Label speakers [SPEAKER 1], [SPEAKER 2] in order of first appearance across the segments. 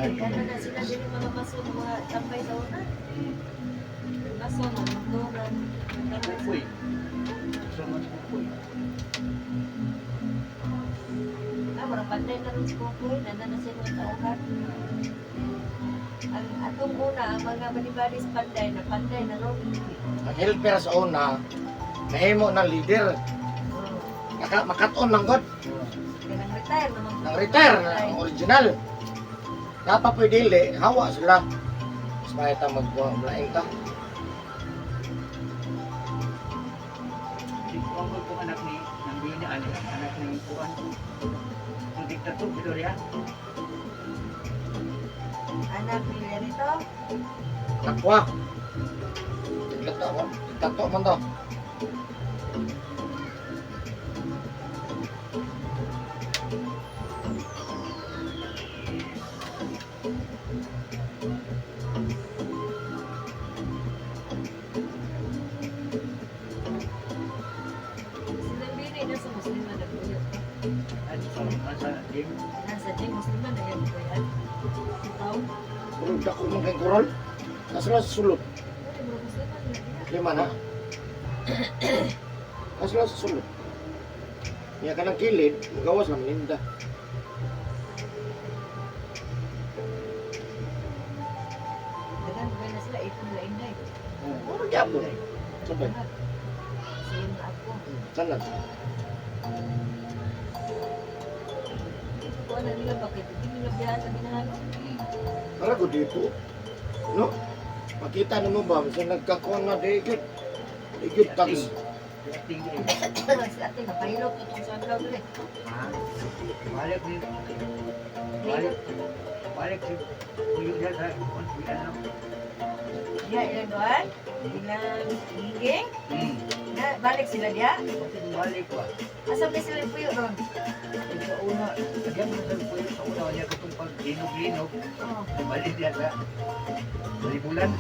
[SPEAKER 1] Kaya na sila din yung mga maso, mga tambay sa una. Maso, magduran.
[SPEAKER 2] Uy. So much uy.
[SPEAKER 1] Marang panday na rin si Kukoy, na siya mga tauhan. Ang atong una, ang mga balibalis panday na ron.
[SPEAKER 3] Ang helper sa una, nahimo ng leader. Makaton lang god.
[SPEAKER 1] Kaya nang-retire naman.
[SPEAKER 3] Nang retire, ang original. Napa po dili, hawa sila. Mas mahita mag-blaing ta.
[SPEAKER 2] Si Kuang ko anak ni nang bini ani anak ni Kuan. Yung diktator Victoria.
[SPEAKER 1] Anak nila nito.
[SPEAKER 3] Nakwa. Tato man to.
[SPEAKER 1] Silang bini na sa Muslim na nagbuyo.
[SPEAKER 2] Ano sa game?
[SPEAKER 1] Nasa Jay Muslim na yan ko yan. Ikaw?
[SPEAKER 3] Kurog dako man kay kurol. Nasra sa sulod.
[SPEAKER 1] Ay, bro, Muslim na yan.
[SPEAKER 3] Lima na. Nasra sa sulod. Niya ka ng kilid, magawas lang linda.
[SPEAKER 1] Dagan ko na sila, itong lain-lain.
[SPEAKER 3] Ano gyapon? Sabay.
[SPEAKER 1] Same na ako.
[SPEAKER 3] Sanad.
[SPEAKER 1] Kung ano nila, bakit hindi nila biyahan sa binahan?
[SPEAKER 3] Para ko dito. No? Makita mo ba sa nagkakuan na digit. Digit tags.
[SPEAKER 2] Tinggi.
[SPEAKER 1] Si ate, napahilot ko itong sa vlog ulit.
[SPEAKER 2] Ha? Balik ni. Balik si Puyo dia sa Kuan Puyo na.
[SPEAKER 1] Dia ilang doon, ilang higing, na balik sila dia.
[SPEAKER 2] Kasi balik ko.
[SPEAKER 1] Asam na sila puyo ron.
[SPEAKER 2] Sa una, diyan mo sa Puyo sa una niya katong pag linog-linog.
[SPEAKER 1] Oh.
[SPEAKER 2] Balik dia sa bulan.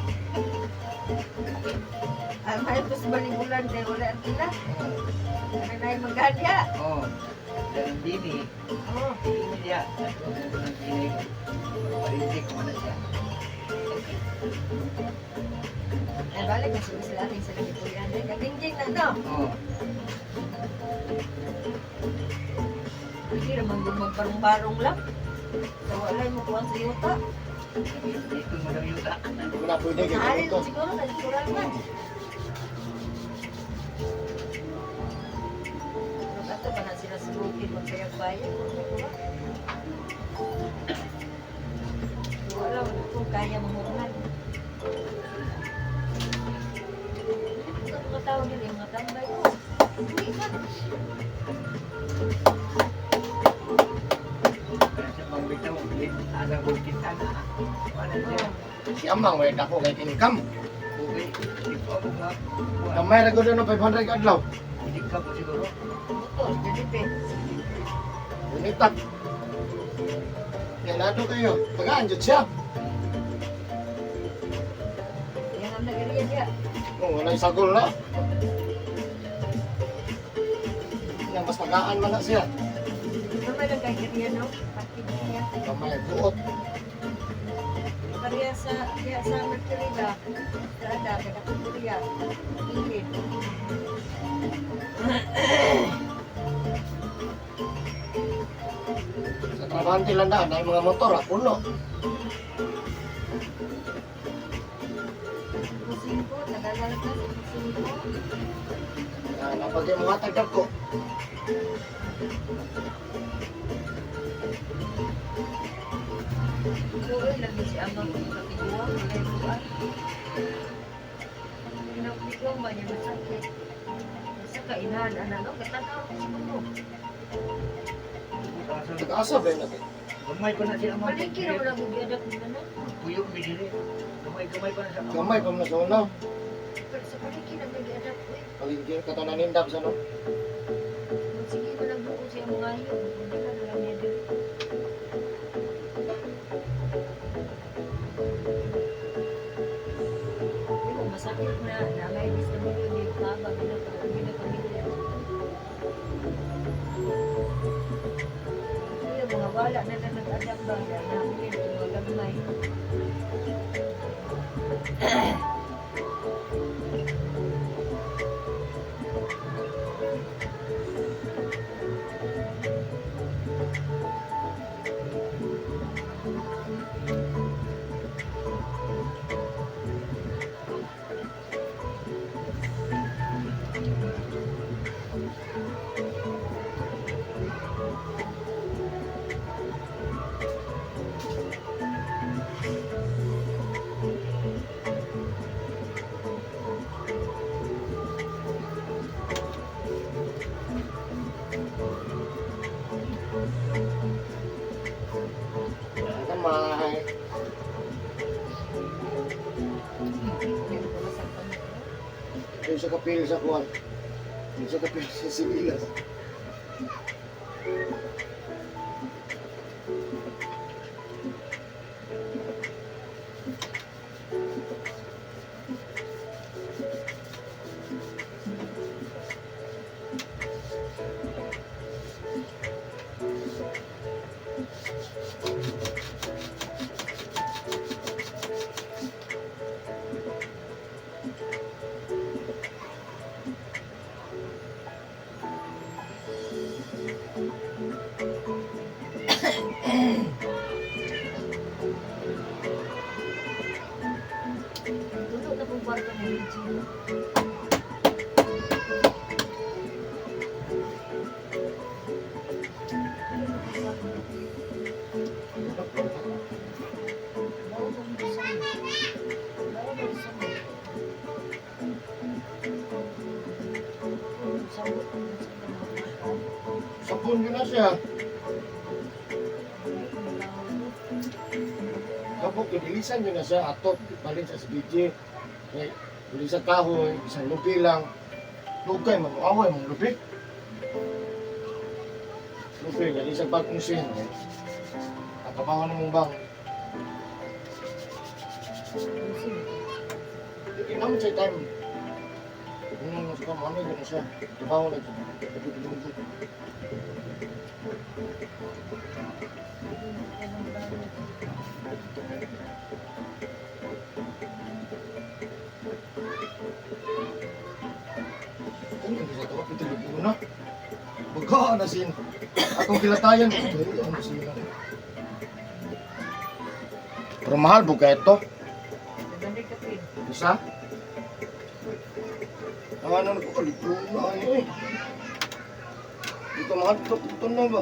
[SPEAKER 1] Ang mahal ko sa balibulan, kaya wala ang tila. Ano na yung magkadya.
[SPEAKER 2] Oh. Dan bini.
[SPEAKER 1] Oh.
[SPEAKER 2] Ini dia. Ini. Balik mana siya.
[SPEAKER 1] Ay, balik na sila ating sila ni Puyan. Ay, kagingging na, no?
[SPEAKER 2] Oh.
[SPEAKER 1] Hindi naman kung magbarong-barong lang. So, wala mo kuhan sa yuta.
[SPEAKER 2] Itu mo daw yuta.
[SPEAKER 3] Wala pwede kay
[SPEAKER 1] Hari
[SPEAKER 3] ganito.
[SPEAKER 1] siguro, nagkurangan. Ato pa na sila sa bukid, magkayag bayan. Wala, kung kaya mamurungan. Ito mga tao nila, yung mga tambay ko. Hindi ka.
[SPEAKER 2] Kaya siya magbitaw, ada bukit sana. Ano siya?
[SPEAKER 3] Si Amang way dako kay income.
[SPEAKER 2] Okay. Ito ako nga.
[SPEAKER 3] Kamay ra gud no 500 ka adlaw.
[SPEAKER 2] Hindi ka po siguro.
[SPEAKER 1] Motor, jadi pe.
[SPEAKER 3] Unitak. Yan ato kayo. Tagaan jud siya.
[SPEAKER 1] Yan ang nagariya dia.
[SPEAKER 3] Oh, wala sagol na. Yan mas tagaan man na siya.
[SPEAKER 1] Normal lang kay kariya, no? Pati niya.
[SPEAKER 3] Kamay buot.
[SPEAKER 1] Kariya sa Mercury ba? Sa ada, kada kariya. Ingrid.
[SPEAKER 3] Sa trabante lang na yung mga motor puno.
[SPEAKER 1] Kusingko, nagagalat na sa kusingko.
[SPEAKER 3] Napag yung mga tagad ko.
[SPEAKER 1] Tuloy lagi si Amang kung kapiguan, may buwan. Pinapiguan ba niya masakit? Sa kainan, ano, katanaw ko siguro.
[SPEAKER 3] Taga-asa ba yun natin?
[SPEAKER 2] Gamay pa na siya ang
[SPEAKER 1] Paliki na wala kong biyadak nila na.
[SPEAKER 2] Puyo bidiri. Gamay pa na siya.
[SPEAKER 3] Gamay pa mo na sa una.
[SPEAKER 1] Pero sa paliki na may biyadak ko eh.
[SPEAKER 3] Paligyan ka na nindap sa no.
[SPEAKER 1] Sige mo lang buko siya mga yun. Hindi ka nalang niya din. Masakit na, may disability, baba, ginapamilya. Yung mga Wala na na nag-adapt ba? Na hindi mo gamay.
[SPEAKER 3] Kamay. Yung sa kapil sa kuwan. Yung sa kapil sa sibilas.
[SPEAKER 1] Duduk na pong kwarto ni Regine. Bawa pong bisan. Bawa pong bisan. Sabot po na sa mga
[SPEAKER 3] Sabon yun na siya. Kapag kinilisan nyo na siya, atot, balin sa SBG. Okay, buli sa kahoy, isang lupi lang. Lugay, mag-away, mga lupi. Lupi, gali sa bagong sin. Okay. Nakabangan ng bang. Hindi naman siya time. Mas kamami ko na siya. Trabaho na siya. Ano yung bisa ito? Pitulog mo na. Bagaan na sin. Atong kilatayan. Ay, ano sila. Pero mahal buka ito.
[SPEAKER 1] Naganda ka pin.
[SPEAKER 3] Bisa? Ano ko kalito na eh. Dito mahal ito na ba?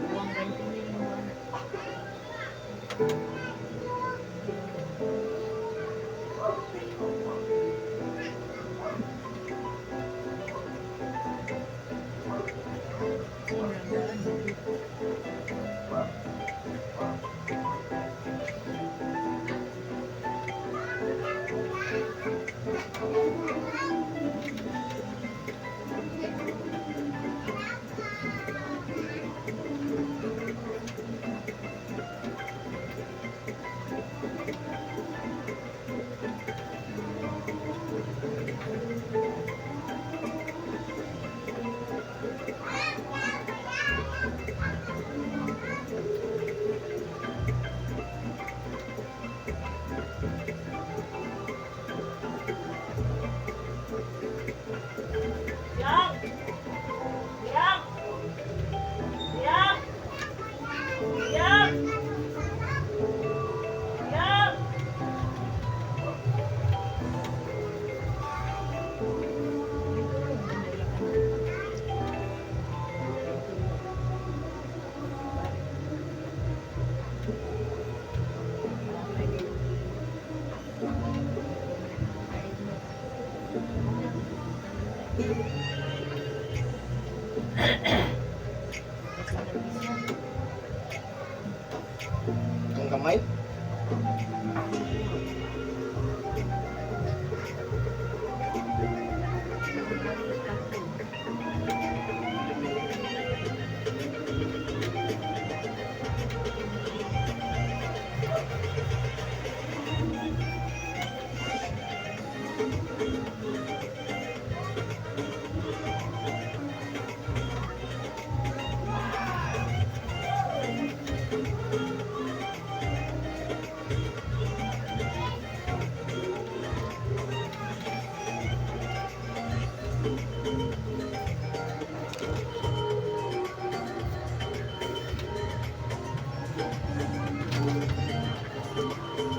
[SPEAKER 1] Buwang ganito na yung mga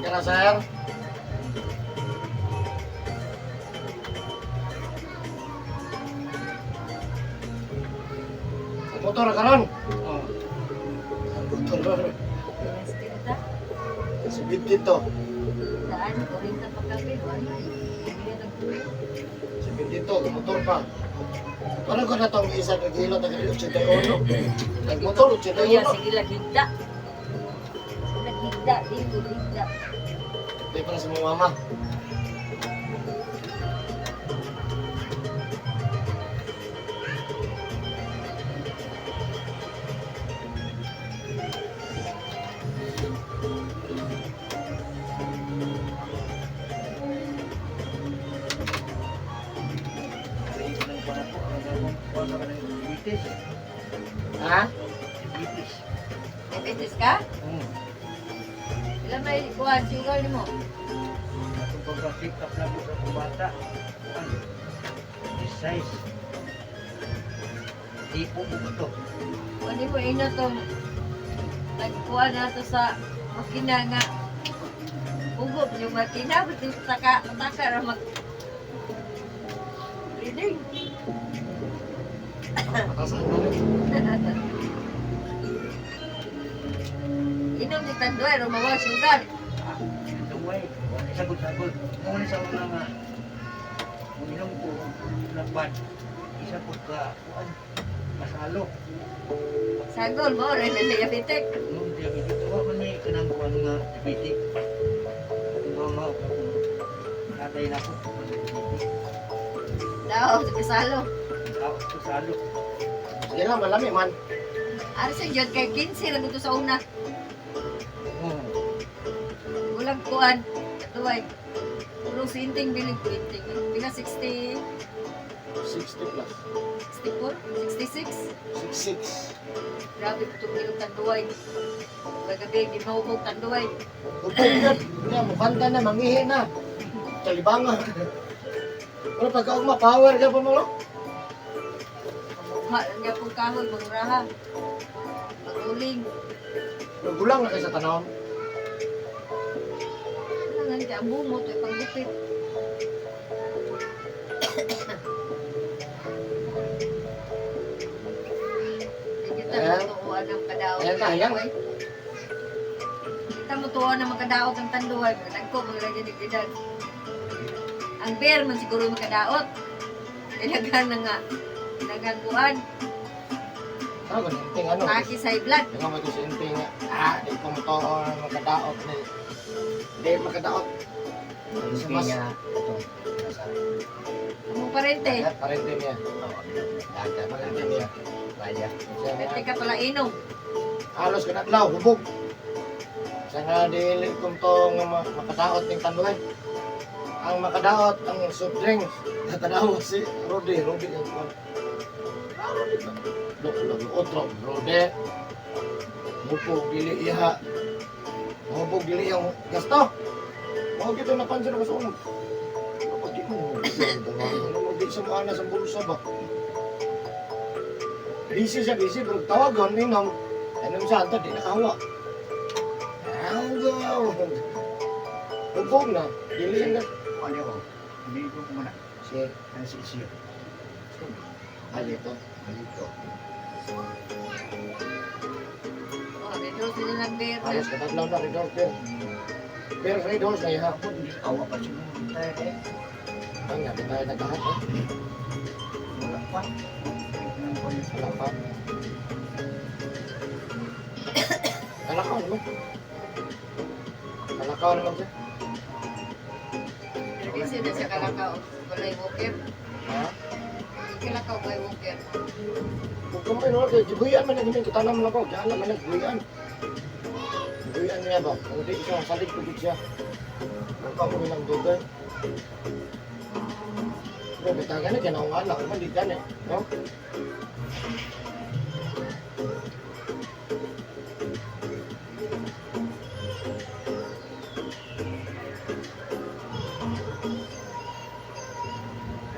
[SPEAKER 3] Kira sir. Motor karon.
[SPEAKER 2] Oh.
[SPEAKER 3] Motor.
[SPEAKER 1] Pinastinta.
[SPEAKER 3] Sibit dito.
[SPEAKER 1] Daan, kurinta pagkabi. Wala. Hindi na nagtuloy.
[SPEAKER 3] Sibit dito, motor pa. Parang ko na itong isa nag-hilo na ganito, 81. Nag-motor,
[SPEAKER 1] Kuya,
[SPEAKER 3] 81.
[SPEAKER 1] sige laghigda. Laghigda, dito, higda.
[SPEAKER 3] Hindi para sa mga mama.
[SPEAKER 2] Ay, nang para po, kuha ka ng diabetes.
[SPEAKER 3] Ha?
[SPEAKER 2] Diabetes.
[SPEAKER 1] Diabetes ka? Ilan may kuhan, sugar ni mo?
[SPEAKER 2] Atong pagka-check up na po sa kong bata. Ano? This size. Tipo mo ito.
[SPEAKER 1] Kung di mo ino to, nagkuha na to sa makina nga. Ugop yung makina, buti taka na mag... Reading.
[SPEAKER 3] Matasan na rin.
[SPEAKER 1] Inom ni Tandoy, rumawa sugar.
[SPEAKER 2] Itong way. Sagod-sagod. Muna sa una nga. Uminom ko. Nagbad. Isa po ka. Kuan. Masalo.
[SPEAKER 1] Sagol mo, rin na diabetic.
[SPEAKER 2] Nung diabetes. Tuwa man may kanambuan nga diabetes. Mama ko. Tatay na ko.
[SPEAKER 1] Daw, kasalo.
[SPEAKER 2] Ako ko salo.
[SPEAKER 3] Sige lang, malami man.
[SPEAKER 1] Ari sa John kay 15 lang ito sa una.
[SPEAKER 2] Oo.
[SPEAKER 1] Walang kuan. Katuway. Puro sinting biling printing. Bila 60,
[SPEAKER 3] 60 plus.
[SPEAKER 1] 64, 66.
[SPEAKER 3] 66.
[SPEAKER 1] Grabe ito bilog Tanduay. Kagabi, di mahubog Tanduay.
[SPEAKER 3] Upog yan. Yan, mukhanta na, mangihi na. Kalibangan. Pero pagka power ka pa mo, no?
[SPEAKER 1] Kamukha lang niya pong kahoy, mangraha. Maguling.
[SPEAKER 3] Gulang na kayo sa tanawon.
[SPEAKER 1] Ano nga niya, ang bumot, ay panggupit. Kita
[SPEAKER 3] Ayan.
[SPEAKER 1] mo tuwa ng kadaot.
[SPEAKER 3] Ayan na, ayan.
[SPEAKER 1] Kita mo tuwa ng makadaot ng Tanduay. Nagko, maglagay ng edad. Ang bear man siguro makadaot. Ilagan na nga. Ilagan kuhan.
[SPEAKER 3] Ano ba, sinting ano?
[SPEAKER 1] Taki sa blood.
[SPEAKER 3] Yung mga sinting, di ko motor, makadaot. Hindi makadaot. Si Mas.
[SPEAKER 1] Among parente.
[SPEAKER 3] Parente niya. Parente niya.
[SPEAKER 1] Parente ka pala inom.
[SPEAKER 3] Halos kanadlaw, hubog. Sa nga dili kung to nga makadaot ng Tanduay. Ang makadaot, ang soft drinks. Natanaw si Rode yung kwan. Otro, Rode. Hubog, dili iha. Hubog, dili yung gasto. Mga gito napansin ako sa unang. Kapag di mo, hindi sa mga sa bulsa ba? Busy siya, busy. Pero tawagan, inom. Inom siya, ito, di nakawa. Hubog na. Dili yung gasto.
[SPEAKER 2] Ano ko? Hindi ko kumana.
[SPEAKER 3] Si
[SPEAKER 2] Ano si Isyo?
[SPEAKER 3] Alito.
[SPEAKER 1] Oh, medyo sila ng bear.
[SPEAKER 3] Halos katadlaw na rin daw. Pero sa ito, sa iha.
[SPEAKER 2] Ako, hindi awa pa siya nung tayo eh.
[SPEAKER 3] Ang nga, di tayo nagkahat eh.
[SPEAKER 2] Wala pa.
[SPEAKER 3] Wala pa. Kalakaw naman. Kalakaw naman siya.
[SPEAKER 1] Kasi na siya kalakaw. Walay walker.
[SPEAKER 3] Ha?
[SPEAKER 1] Kalakaw kay walker.
[SPEAKER 3] Kung kumain mo, gibuyan man namin kita naman ako. Diyan naman nagbuyan. Gibuyan niya ba? Kung di siya, salig ko siya. Kung ka mo nilang dugay. Pero bitaw gani kaya naong anak, man di gani. No?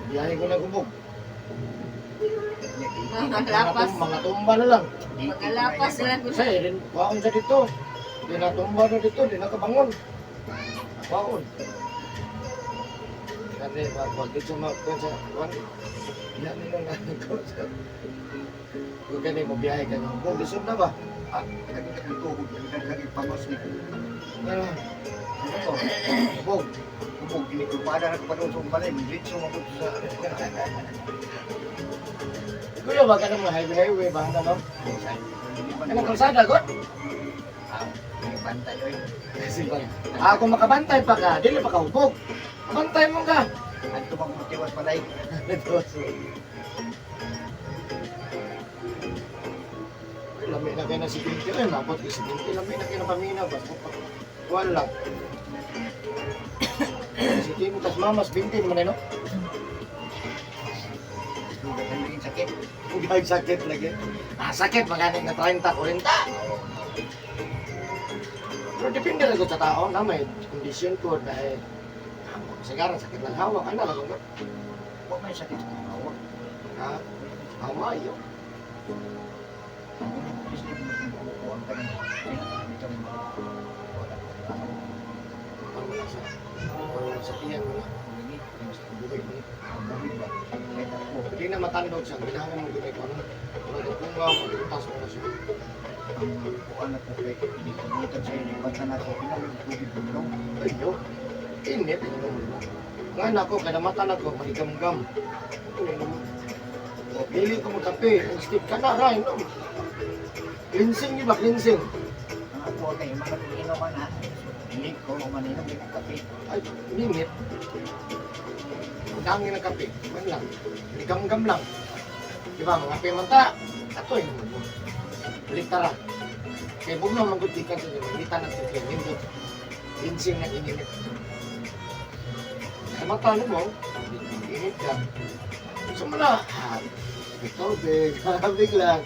[SPEAKER 3] Biyahe ko na gubog.
[SPEAKER 1] Mga lapas.
[SPEAKER 3] Mga tumba na lang.
[SPEAKER 1] Mga lapas na lang.
[SPEAKER 3] Kasi rin, waon sa dito. Di na tumba na dito, di na kabangon. Waon. Kasi wag dito magkuhan sa kuhan. Yan nila lang ko sa... Kung ganun mo biyahe ka ng gubog, lisod na ba?
[SPEAKER 2] Nagtutubog, lagi pamos ni
[SPEAKER 3] Ano?
[SPEAKER 2] ano to?
[SPEAKER 3] Gubog.
[SPEAKER 2] Tubog, hindi ko paano nagpadusong pala, diretso mabot sa...
[SPEAKER 3] Kuya, wag ka naman highway, ba? Ano?
[SPEAKER 2] Hindi ba
[SPEAKER 3] Ano kalsada, God?
[SPEAKER 2] may bantay oy.
[SPEAKER 3] Kasi ba? Kung makabantay pa ka, dili pa ka hubog. Mabantay mo ka.
[SPEAKER 2] At tumagmutiwas palay.
[SPEAKER 3] Lami na kayo na si Binti. Ay, mabot ko si Binti. Lami na kayo na paminaw. Basta pa. Kuhan lang. Si Timo, tas mamas, Binti naman eh, no?
[SPEAKER 2] Dugat ang naging sakit.
[SPEAKER 3] Huwag sakit lagi. Sakit, magaling na 30, 40. Pero depende lang ko sa tao na may kondisyon ko dahil sigaran sakit lang hawak. Ano lang ko?
[SPEAKER 2] Huwag may sakit sa hawak.
[SPEAKER 3] Ha? Hawa yun.
[SPEAKER 2] Huwag ka ng dito mo.
[SPEAKER 3] Ano lang sa... Or sa tiyan mo na. Bubig mo. Hindi na matandog siya. Ginawa mo gulay ko. Ano? Magpunga, magpuntas mo na siya.
[SPEAKER 2] Kuan na po kay hindi ko butan sa inyo. Basta na ako, pinamagtubig mo lang.
[SPEAKER 3] Ayo. Init. Nga na ako, kadamatan ako, magigam-gam. Pili ko magkape. Stick ka na, Ray. No? Cleansing yun ba? Cleansing.
[SPEAKER 2] Ang ako kay mga inuman na. Hindi ko maninom ng kape.
[SPEAKER 3] Ay, limit. Ang dami ng kape. Man lang. Ligam-gam lang. Diba, mga pimanta. Ito yun. Baliktara. Kaya huwag naman magutikan sa dito. Hindi tanang sa dito. Cleansing na ininit. Sa mata mo, init ka. Gusto mo na, tubig, habig lang.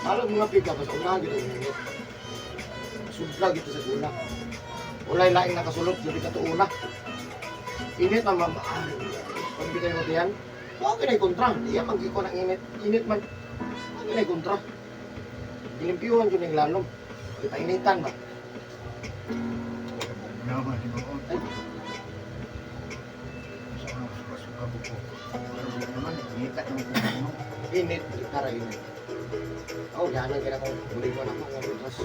[SPEAKER 3] Alam mga piga, basta unahan dito yung init. Subla dito sa gula. Ulay laing nakasulot, hindi ka ito una. Init na mamahal. Pag hindi kayo matiyan, huwag ka na kontra. Iya, mag-iko ng init. Init man. Huwag ka na kontra. Gilimpiyuhan yun yung lalom. Ipainitan ba?
[SPEAKER 2] Naman, di ba?
[SPEAKER 3] Ay,
[SPEAKER 2] Sa mga suka buko. Pero naman, ikat ng kumo.
[SPEAKER 3] init, tara init. Oh, gano'n kaya kung buliwan ako ng lutas.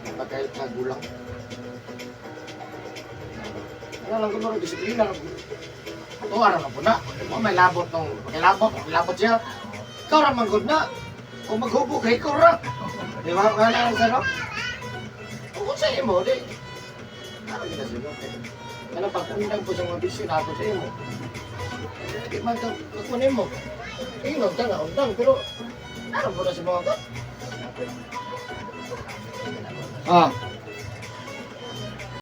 [SPEAKER 3] Napagkahit sa gulang. Ano lang ko naman, disiplina lang. Ito, araw na po na. May labot nung, labot siya. Ikaw raman good na. Kung maghubog, ikaw ra. Di ba? Kaya lang sa no? Kung sa imo, di. Ano kita sa imo? Ano pagkundang po sa mga bisyo na ako sa imo. Di man ito, kakunin mo. Inom ta na, undang, pero ano po na si mga ka? Ah,